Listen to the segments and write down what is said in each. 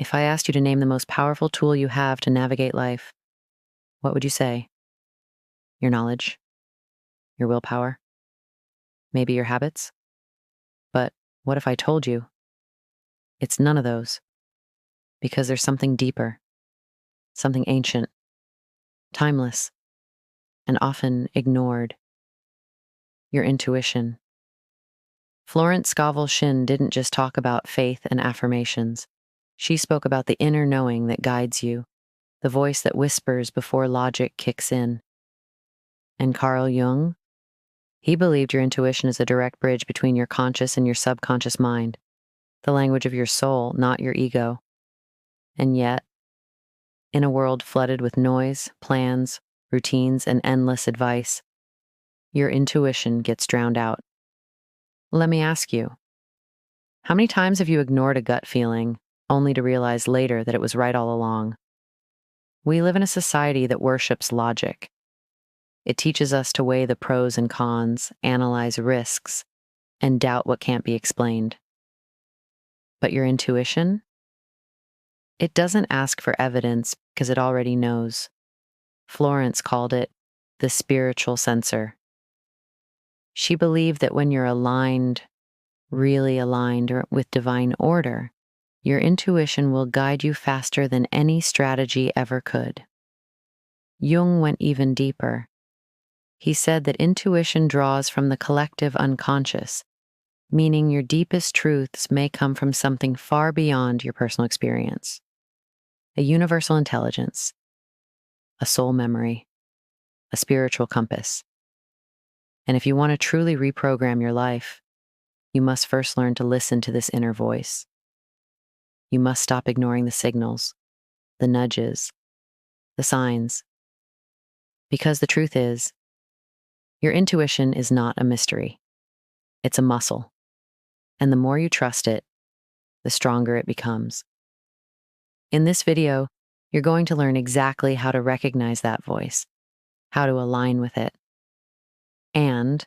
If I asked you to name the most powerful tool you have to navigate life, what would you say? Your knowledge? Your willpower? Maybe your habits? But what if I told you it's none of those? Because there's something deeper, something ancient, timeless, and often ignored. Your intuition. Florence Scovel Shinn didn't just talk about faith and affirmations. She spoke about the inner knowing that guides you, the voice that whispers before logic kicks in. And Carl Jung? He believed your intuition is a direct bridge between your conscious and your subconscious mind, the language of your soul, not your ego. And yet, in a world flooded with noise, plans, routines, and endless advice, your intuition gets drowned out. Let me ask you, how many times have you ignored a gut feeling only to realize later that it was right all along? We live in a society that worships logic. It teaches us to weigh the pros and cons, analyze risks, and doubt what can't be explained. But your intuition? It doesn't ask for evidence because it already knows. Florence called it the spiritual sensor. She believed that when you're aligned, really aligned with divine order, your intuition will guide you faster than any strategy ever could. Jung went even deeper. He said that intuition draws from the collective unconscious, meaning your deepest truths may come from something far beyond your personal experience. A universal intelligence, a soul memory, a spiritual compass. And if you want to truly reprogram your life, you must first learn to listen to this inner voice. You must stop ignoring the signals, the nudges, the signs. Because the truth is, your intuition is not a mystery. It's a muscle. And the more you trust it, the stronger it becomes. In this video, you're going to learn exactly how to recognize that voice, how to align with it, and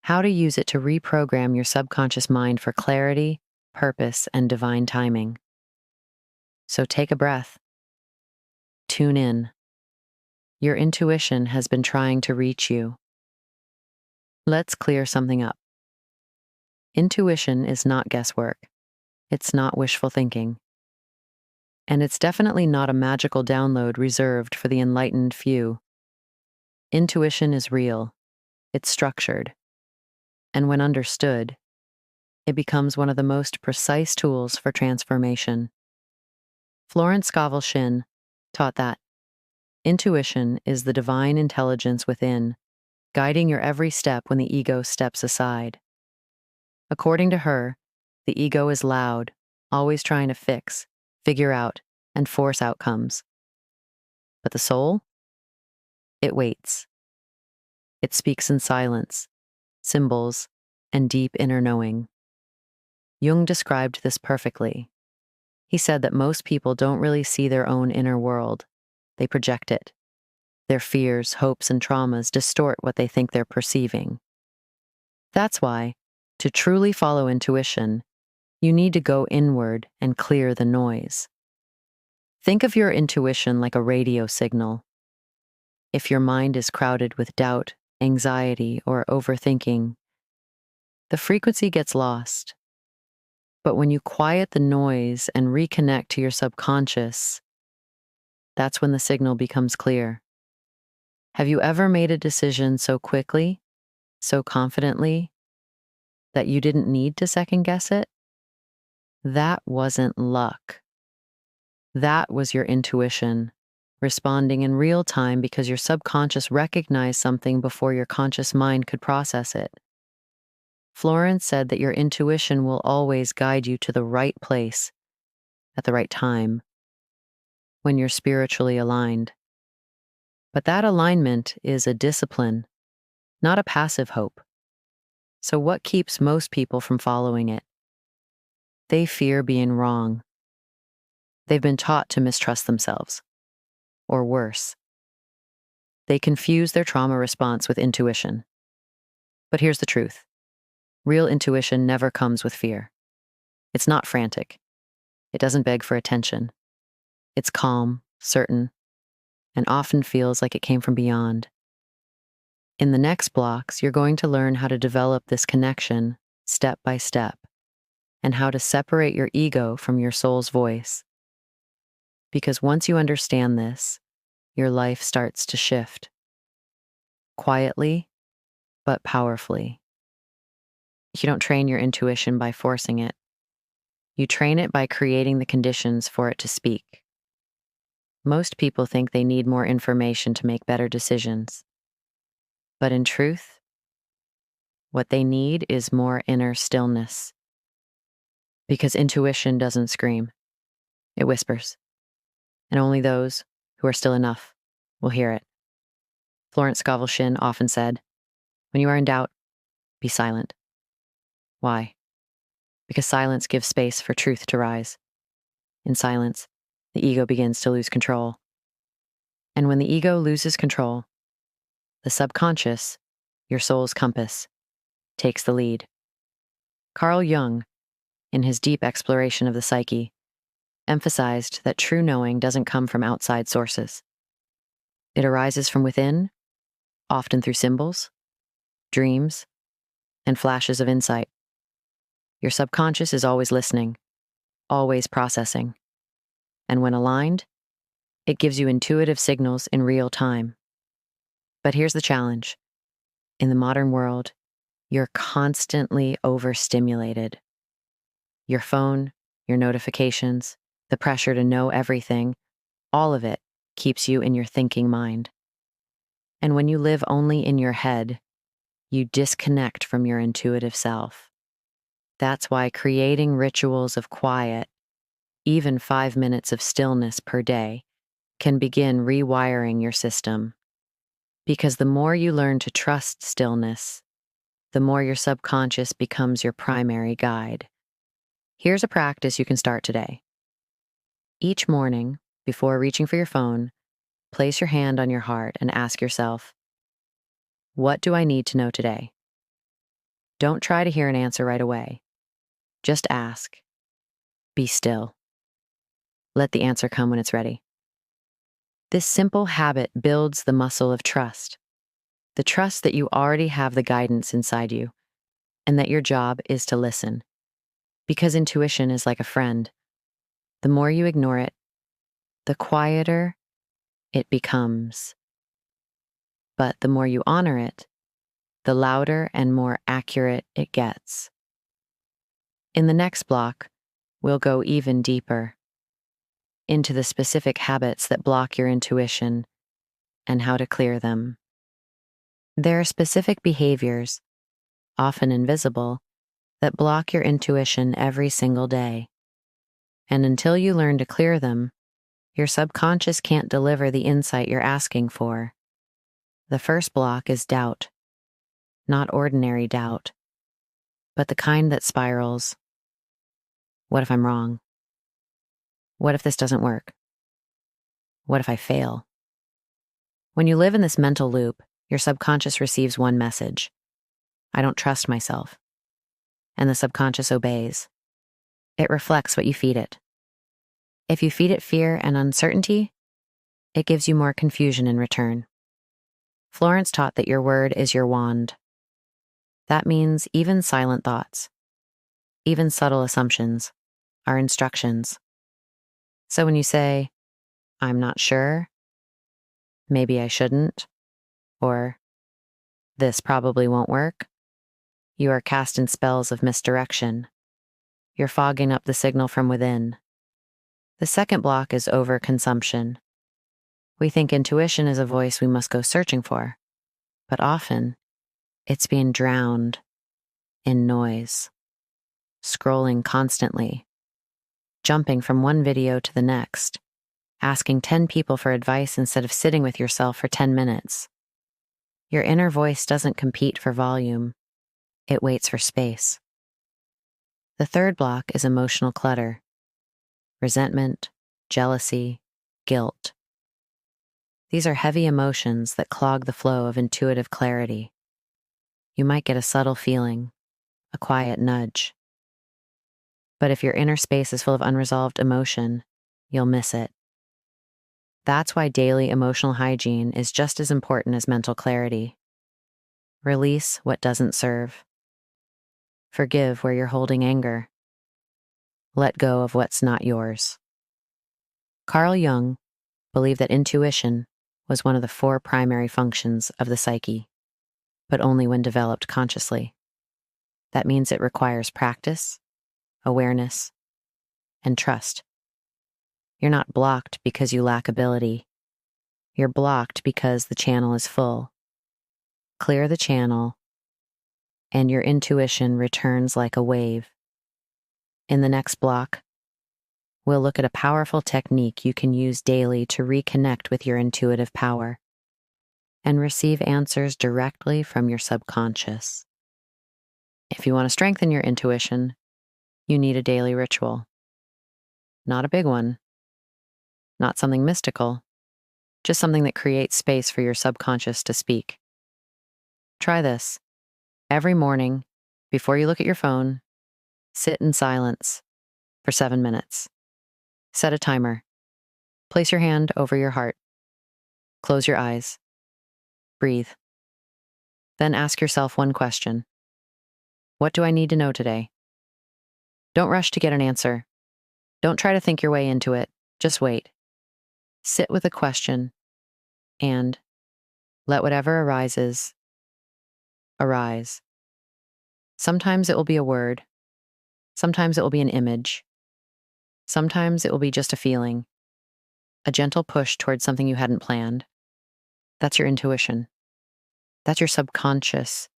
how to use it to reprogram your subconscious mind for clarity, purpose, and divine timing. So take a breath. Tune in. Your intuition has been trying to reach you. Let's clear something up. Intuition is not guesswork. It's not wishful thinking. And it's definitely not a magical download reserved for the enlightened few. Intuition is real. It's structured. And when understood, it becomes one of the most precise tools for transformation. Florence Scovel Shinn taught that intuition is the divine intelligence within, guiding your every step when the ego steps aside. According to her, the ego is loud, always trying to fix, figure out, and force outcomes. But the soul? It waits. It speaks in silence, symbols, and deep inner knowing. Jung described this perfectly. He said that most people don't really see their own inner world. They project it. Their fears, hopes, and traumas distort what they think they're perceiving. That's why, to truly follow intuition, you need to go inward and clear the noise. Think of your intuition like a radio signal. If your mind is crowded with doubt, anxiety, or overthinking, the frequency gets lost. But when you quiet the noise and reconnect to your subconscious, that's when the signal becomes clear. Have you ever made a decision so quickly, so confidently, that you didn't need to second guess it? That wasn't luck. That was your intuition, responding in real time because your subconscious recognized something before your conscious mind could process it. Florence said that your intuition will always guide you to the right place at the right time when you're spiritually aligned. But that alignment is a discipline, not a passive hope. So what keeps most people from following it? They fear being wrong. They've been taught to mistrust themselves. Or worse, they confuse their trauma response with intuition. But here's the truth. Real intuition never comes with fear. It's not frantic. It doesn't beg for attention. It's calm, certain, and often feels like it came from beyond. In the next blocks, you're going to learn how to develop this connection step by step and how to separate your ego from your soul's voice. Because once you understand this, your life starts to shift. Quietly, but powerfully. You don't train your intuition by forcing it. You train it by creating the conditions for it to speak. Most people think they need more information to make better decisions. But in truth, what they need is more inner stillness. Because intuition doesn't scream, it whispers. And only those who are still enough will hear it. Florence Scovel Shinn often said, "When you are in doubt, be silent." Why? Because silence gives space for truth to rise. In silence, the ego begins to lose control. And when the ego loses control, the subconscious, your soul's compass, takes the lead. Carl Jung, in his deep exploration of the psyche, emphasized that true knowing doesn't come from outside sources. It arises from within, often through symbols, dreams, and flashes of insight. Your subconscious is always listening, always processing. And when aligned, it gives you intuitive signals in real time. But here's the challenge. In the modern world, you're constantly overstimulated. Your phone, your notifications, the pressure to know everything, all of it keeps you in your thinking mind. And when you live only in your head, you disconnect from your intuitive self. That's why creating rituals of quiet, even 5 minutes of stillness per day, can begin rewiring your system. Because the more you learn to trust stillness, the more your subconscious becomes your primary guide. Here's a practice you can start today. Each morning, before reaching for your phone, place your hand on your heart and ask yourself, what do I need to know today? Don't try to hear an answer right away. Just ask. Be still. Let the answer come when it's ready. This simple habit builds the muscle of trust. The trust that you already have the guidance inside you, and that your job is to listen. Because intuition is like a friend. The more you ignore it, the quieter it becomes. But the more you honor it, the louder and more accurate it gets. In the next block, we'll go even deeper into the specific habits that block your intuition and how to clear them. There are specific behaviors, often invisible, that block your intuition every single day. And until you learn to clear them, your subconscious can't deliver the insight you're asking for. The first block is doubt. Not ordinary doubt, but the kind that spirals. What if I'm wrong? What if this doesn't work? What if I fail? When you live in this mental loop, your subconscious receives one message: I don't trust myself. And the subconscious obeys. It reflects what you feed it. If you feed it fear and uncertainty, it gives you more confusion in return. Florence taught that your word is your wand. That means even silent thoughts, even subtle assumptions, are instructions. So when you say, I'm not sure, maybe I shouldn't, or this probably won't work, you are casting spells of misdirection. You're fogging up the signal from within. The second block is overconsumption. We think intuition is a voice we must go searching for, but often it's being drowned in noise, scrolling constantly, jumping from one video to the next, asking 10 people for advice instead of sitting with yourself for 10 minutes. Your inner voice doesn't compete for volume. It waits for space. The third block is emotional clutter. Resentment, jealousy, guilt. These are heavy emotions that clog the flow of intuitive clarity. You might get a subtle feeling, a quiet nudge. But if your inner space is full of unresolved emotion, you'll miss it. That's why daily emotional hygiene is just as important as mental clarity. Release what doesn't serve. Forgive where you're holding anger. Let go of what's not yours. Carl Jung believed that intuition was one of the 4 primary functions of the psyche, but only when developed consciously. That means it requires practice, awareness, and trust. You're not blocked because you lack ability. You're blocked because the channel is full. Clear the channel, and your intuition returns like a wave. In the next block, we'll look at a powerful technique you can use daily to reconnect with your intuitive power and receive answers directly from your subconscious. If you want to strengthen your intuition, you need a daily ritual. Not a big one, not something mystical, just something that creates space for your subconscious to speak. Try this. Every morning, before you look at your phone, sit in silence for 7 minutes. Set a timer. Place your hand over your heart. Close your eyes. Breathe. Then ask yourself one question. What do I need to know today? Don't rush to get an answer. Don't try to think your way into it. Just wait. Sit with a question and let whatever arises, arise. Sometimes it will be a word. Sometimes it will be an image. Sometimes it will be just a feeling, a gentle push towards something you hadn't planned. That's your intuition. That's your subconscious,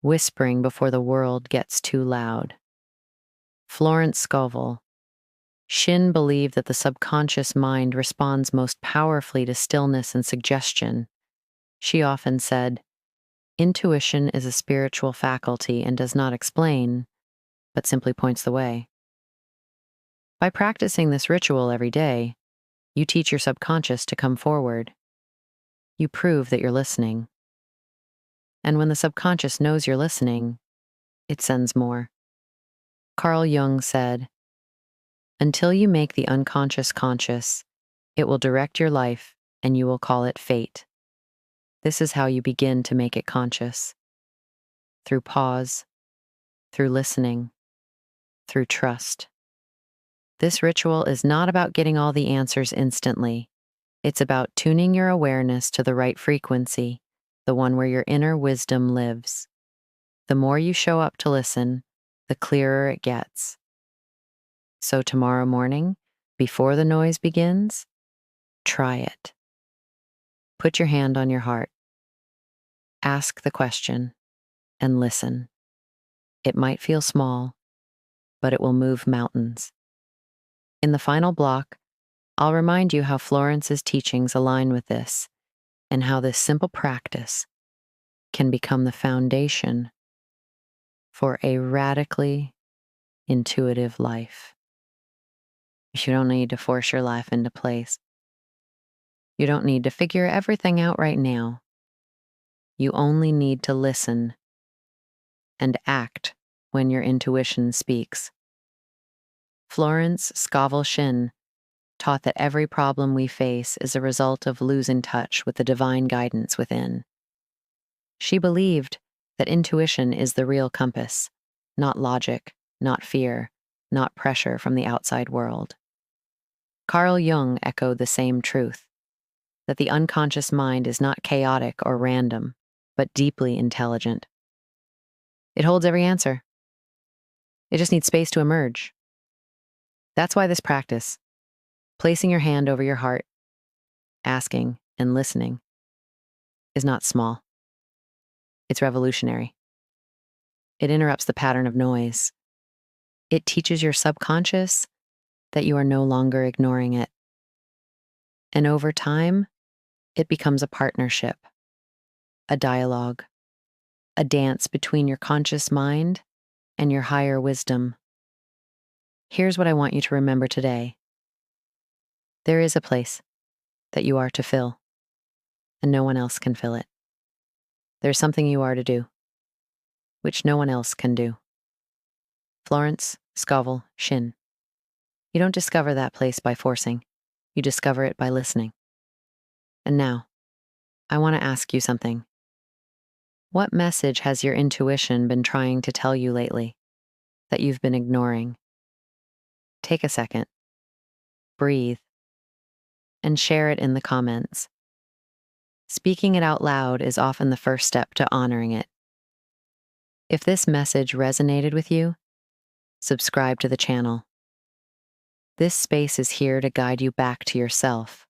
whispering before the world gets too loud. Florence Scovel Shinn believed that the subconscious mind responds most powerfully to stillness and suggestion. She often said, "Intuition is a spiritual faculty and does not explain, but simply points the way." By practicing this ritual every day, you teach your subconscious to come forward. You prove that you're listening. And when the subconscious knows you're listening, it sends more. Carl Jung said, "Until you make the unconscious conscious, it will direct your life and you will call it fate." This is how you begin to make it conscious. Through pause, through listening, through trust. This ritual is not about getting all the answers instantly. It's about tuning your awareness to the right frequency, the one where your inner wisdom lives. The more you show up to listen, the clearer it gets. So tomorrow morning, before the noise begins, try it. Put your hand on your heart. Ask the question and listen. It might feel small, but it will move mountains. In the final block, I'll remind you how Florence's teachings align with this and how this simple practice can become the foundation for a radically intuitive life. You don't need to force your life into place. You don't need to figure everything out right now. You only need to listen and act when your intuition speaks. Florence Scovel Shinn taught that every problem we face is a result of losing touch with the divine guidance within. She believed that intuition is the real compass, not logic, not fear, not pressure from the outside world. Carl Jung echoed the same truth, that the unconscious mind is not chaotic or random, but deeply intelligent. It holds every answer. It just needs space to emerge. That's why this practice, placing your hand over your heart, asking and listening, is not small. It's revolutionary. It interrupts the pattern of noise. It teaches your subconscious that you are no longer ignoring it. And over time, it becomes a partnership, a dialogue, a dance between your conscious mind and your higher wisdom. Here's what I want you to remember today. There is a place that you are to fill, and no one else can fill it. There's something you are to do, which no one else can do. Florence Scovel Shinn. You don't discover that place by forcing, you discover it by listening. And now, I want to ask you something. What message has your intuition been trying to tell you lately that you've been ignoring? Take a second, breathe, and share it in the comments. Speaking it out loud is often the first step to honoring it. If this message resonated with you, subscribe to the channel. This space is here to guide you back to yourself,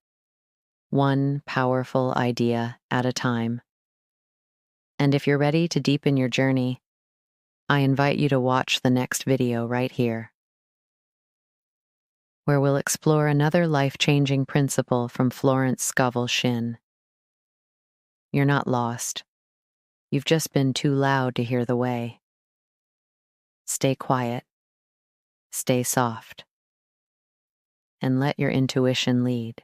one powerful idea at a time. And if you're ready to deepen your journey, I invite you to watch the next video right here, where we'll explore another life-changing principle from Florence Scovel Shinn. You're not lost. You've just been too loud to hear the way. Stay quiet, stay soft, and let your intuition lead.